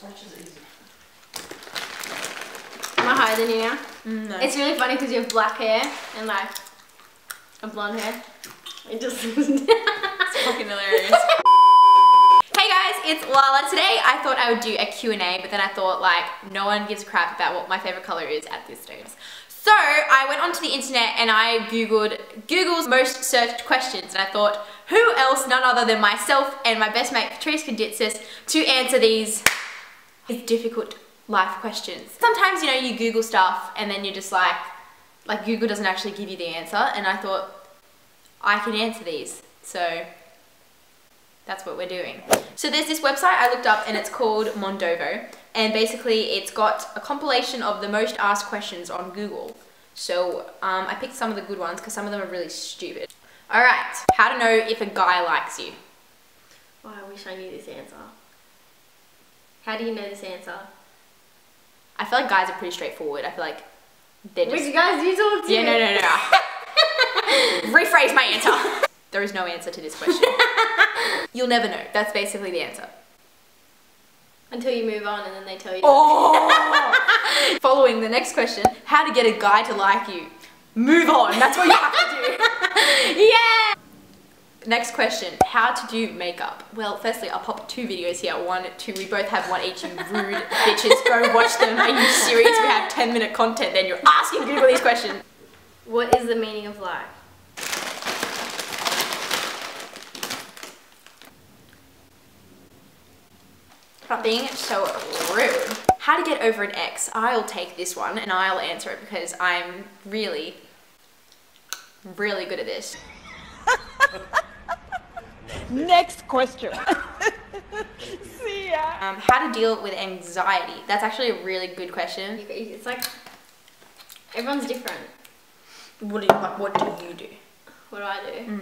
Scratches are easy. Am I higher than you now? No. It's really funny because you have black hair and like a blonde hair. It just It's fucking hilarious. Hey guys, it's Lala. Today I thought I would do a Q&A, but then I thought like no one gives a crap about what my favorite color is at this stage. So I went onto the internet and I googled Google's most searched questions, and I thought who else, none other than myself and my best mate PATRICE CONDITSIS, to answer these difficult life questions. Sometimes, you know, you Google stuff and then you're just like Google doesn't actually give you the answer, and I thought I can answer these. So that's what we're doing. So there's this website I looked up and it's called Mondovo, and basically it's got a compilation of the most asked questions on Google. So I picked some of the good ones because some of them are really stupid. Alright, how to know if a guy likes you. Oh, I wish I knew this answer. How do you know this answer? I feel like guys are pretty straightforward. I feel like they're just... Which guys do you talk to? Yeah, no. Rephrase my answer. There is no answer to this question. You'll never know. That's basically the answer. Until you move on and then they tell you. Oh! Following the next question, how to get a guy to like you. Move on. That's what you have to do. Yeah! Next question, how to do makeup. Well, firstly, I'll pop 2 videos here. 1, 2, we both have one each, you rude bitches. Go watch them. Are you serious? We have 10-minute content, then you're asking Google these questions. What is the meaning of like? Stop being so rude. How to get over an ex. I'll take this one and I'll answer it because I'm really good at this. Next question. See ya. How to deal with anxiety. That's actually a really good question. It's like everyone's different. What do you do? What do I do?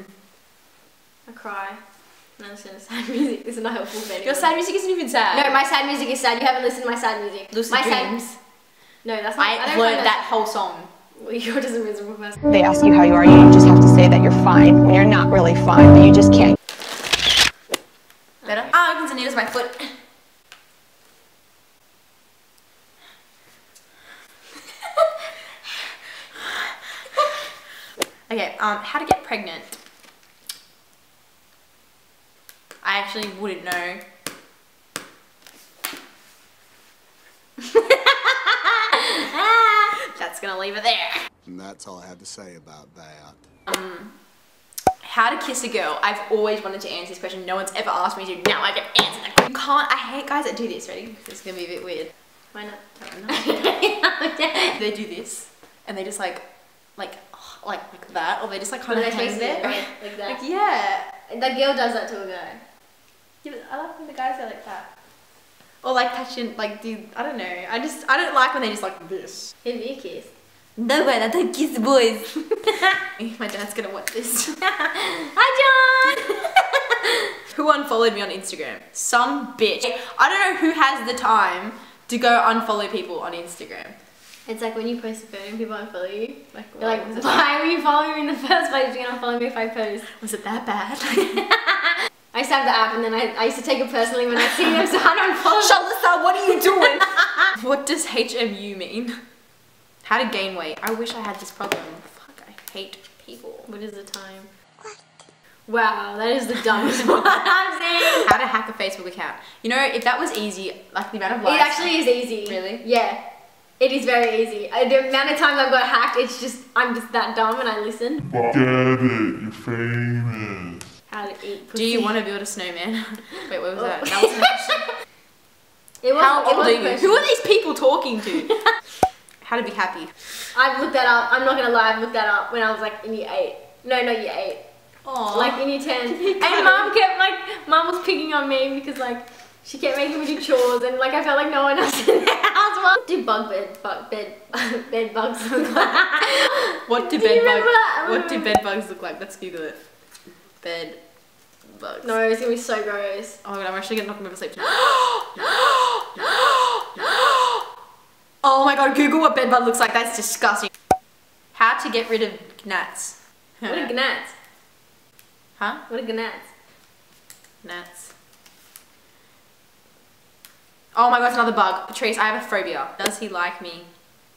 I cry. And I listen to sad music. This is not helpful for anyone. Your sad music isn't even sad. No, my sad music is sad. You haven't listened to my sad music. Lucid my Dreams. Sad... No, that's not. I learned that whole song. Well, you're just a miserable person. They ask you how you are, you just have to say that you're fine when you're not really fine, but you just can't. Better? Ah, opens and needles my foot. Okay, how to get pregnant. I actually wouldn't know. That's gonna leave it there. And that's all I have to say about that. How to kiss a girl. I've always wanted to answer this question. No one's ever asked me to. Now I can answer that question. I hate guys that do this. Ready? This is gonna be a bit weird. Why not? They do this, and they just like that, or they just like kind of hang there. Like that. Like, yeah. That girl does that to a guy. Yeah, but I like when the guys are like that. Or like touching, like do, I don't know. I don't like when they just like this. Give me a kiss. No way, I don't kiss boys. My dad's gonna watch this. Hi John! Who unfollowed me on Instagram? Some bitch. I don't know who has the time to go unfollow people on Instagram. It's like when you post a photo and people unfollow you. Like, you're like, why were you following me in the first place? You're gonna unfollow me if I post. Was it that bad? I used to have the app and then I used to take it personally when I see them, so I don't follow them. Shalissa, what are you doing? What does HMU mean? How to gain weight. I wish I had this problem. Fuck, I hate people. What is the time? Wow, that is the dumbest one I've seen. How to hack a Facebook account. You know, if that was easy, like the amount of likes. It actually is easy. Really? Yeah. It is very easy. The amount of times I've got hacked, it's just, I'm just that dumb and I listen. Get it, you're famous. How to eat pussy. Do you want to build a snowman? Wait, what was that? That wasn't a question. How old are you? Who are these people talking to? How to be happy. I've looked that up. I'm not gonna lie, I've looked that up when I was like in year 8. No, not year 8. Aww. Like in year 10. And mum was picking on me because like, she kept making me do chores and like I felt like no one else in the house. What do bed bugs look like? What do bed bugs look like? Let's Google it. Bed bugs. No, it's gonna be so gross. Oh my god, I'm actually gonna knock him over sleep tonight. Oh my god, Google what bed bug looks like. That's disgusting. How to get rid of gnats. What are gnats? Huh? What are gnats? Gnats. Oh my god, it's another bug. Patrice, I have a phobia. Does he like me?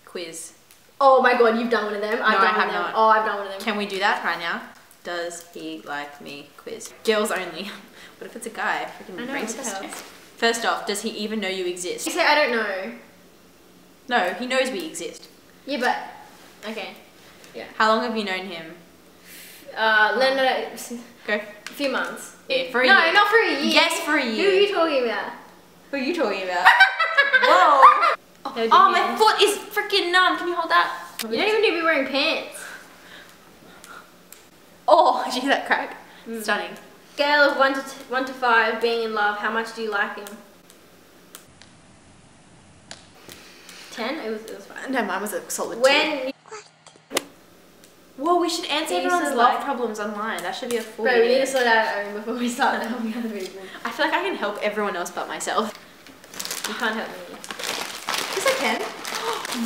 Quiz. Oh my god, you've done one of them. I have them. not. Oh, I've done one of them. Can we do that right now? Does he like me? Quiz. Girls only. What if it's a guy? Freaking brain test. First off, does he even know you exist? You say I don't know. No, he knows we exist. Yeah, but okay. Yeah. How long have you known him? No. Go. A few months. Yeah, for a no, year. not for a year. Yes, for a year. Who are you talking about? Who are you talking about? Whoa. Oh, my hands. foot is freaking numb. Can you hold that? You don't even need to be wearing pants. Oh, did you hear that crack? Stunning. Scale of 1 to 5, being in love. How much do you like him? 10. It was fine. No, mine was a solid 2. When. Whoa, we should answer Yeah, everyone's so love like- problems online. That should be a full Bro, we need video. to sort out our own before we start helping other people. I feel like I can help everyone else but myself. You can't help me. Yes, I can.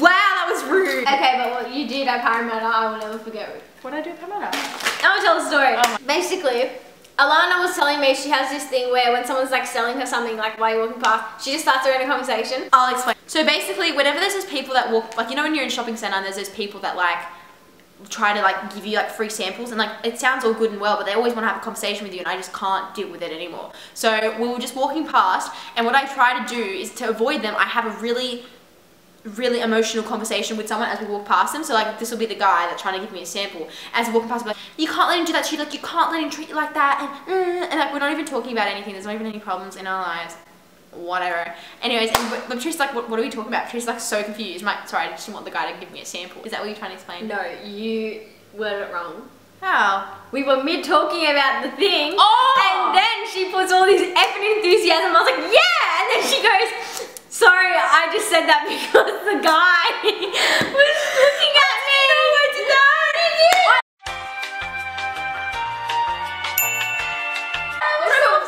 Wow, that was rude. Okay, but what you did at Parramatta, I will never forget. What did I do at Parramatta? I want to tell a story. Basically, Alana was telling me she has this thing where when someone's like selling her something, like while you're walking past, she just starts her in a conversation. I'll explain. So basically, whenever there's those people that walk, like, you know when you're in a shopping centre and there's those people that like try to like give you like free samples, and like it sounds all good and well, but they always want to have a conversation with you, and I just can't deal with it anymore. So we were just walking past, and what I try to do is to avoid them. I have a really emotional conversation with someone as we walk past them. So like this will be the guy that's trying to give me a sample. As we're walking past, I'm like, you can't let him do that shit, like you can't let him treat you like that, and like we're not even talking about anything. There's not even any problems in our lives. Whatever. Anyways, but Patrice's like, what are we talking about? Patrice's like so confused. I'm like, sorry, I just didn't want the guy to give me a sample. Is that what you're trying to explain? No, you worded it wrong. How? We were mid talking about the thing, Oh! and then she puts all this effing enthusiasm. I was like, yeah, and then she goes, sorry, I just said that because the guy was looking at me. No, I did that.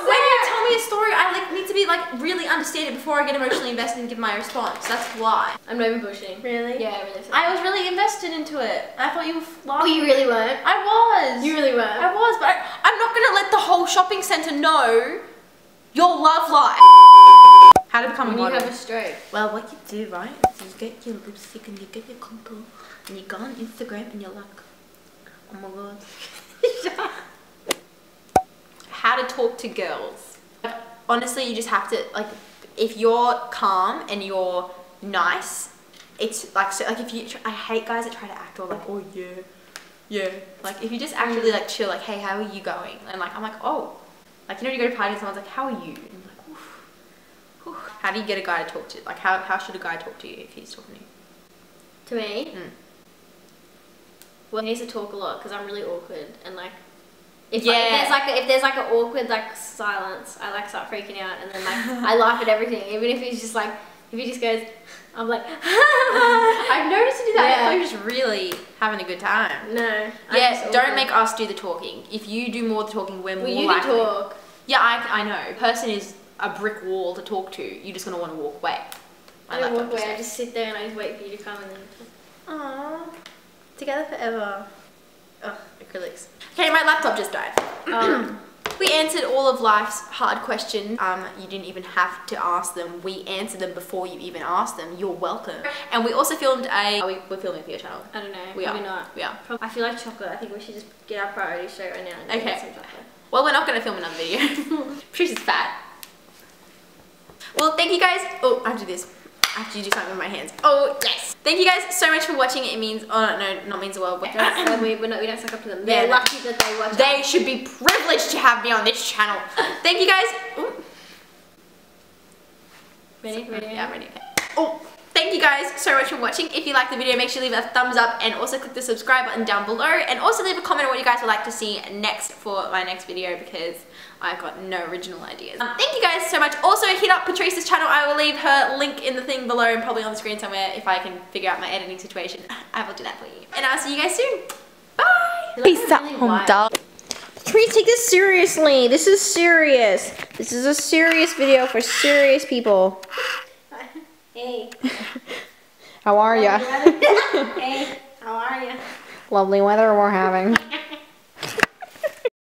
When you tell me a story, I like need to be like really understand it before I get emotionally invested and give my response. That's why. I'm not even bullshitting. Really? Yeah, I really said I was really invested into it. I thought you were Oh, laughing. you really weren't? I was. You really were. I was, but I'm not gonna let the whole shopping centre know your love life. How to become a When you model. have a stroke. Well, what you do, right, is you get your lipstick and you get your contour and you go on Instagram and you're like, oh my god. How to talk to girls. Honestly, you just have to, like, if you're calm and you're nice, it's like, so, like if you, I hate guys that try to act all like, oh yeah. Like if you just act really like chill, like, hey, how are you going? And like, I'm like, oh. Like, you know, you go to parties and someone's like, how are you? And I'm like, oof. How do you get a guy to talk to you? Like, how should a guy talk to you if he's talking to you? To me? Well, he needs to talk a lot because I'm really awkward and like, if there's like an awkward like silence, I like start freaking out and then like I laugh at everything. Even if he's just like, if he just goes, I'm like, I've noticed you do that. Yeah. I thought you were just really having a good time. no. Yeah, don't make us do the talking. If you do more of the talking, we're more Well, you likely. can talk. Yeah, I know. Person is a brick wall to talk to. You're just gonna want to walk away. I don't walk away. I just sit there and I just wait for you to come and then. Aww, together forever. Ugh, acrylics. Okay, my laptop just died. We answered all of life's hard questions. You didn't even have to ask them. We answered them before you even asked them. You're welcome. And we also filmed we're filming for your channel. I don't know. We Probably are. not. We are. I feel like chocolate. I think we should just get our priorities straight right now and Okay. get some chocolate. Well, we're not going to film another video. Patrice is fat. Well, thank you guys. Oh, I have to do this. I have to do something with my hands. Oh, yes. Thank you guys so much for watching. It means, oh no, not means the world. But we don't suck up to them. They're Yeah, lucky that they watch. they should be privileged to have me on this channel. Thank you guys. Ooh. Ready? Yeah, I'm ready. Okay. Oh, thank you guys so much for watching. If you liked the video, make sure you leave a thumbs up and also click the subscribe button down below. And also leave a comment on what you guys would like to see next for my next video because I've got no original ideas. Thank you guys so much. Also hit up Patrice's channel. I will leave her link in the thing below and probably on the screen somewhere if I can figure out my editing situation. I will do that for you. And I'll see you guys soon. Bye. Peace out, home dog. Please take this seriously. This is serious. This is a serious video for serious people. Hey. How are ya? Hey. How are you? Lovely weather we're having.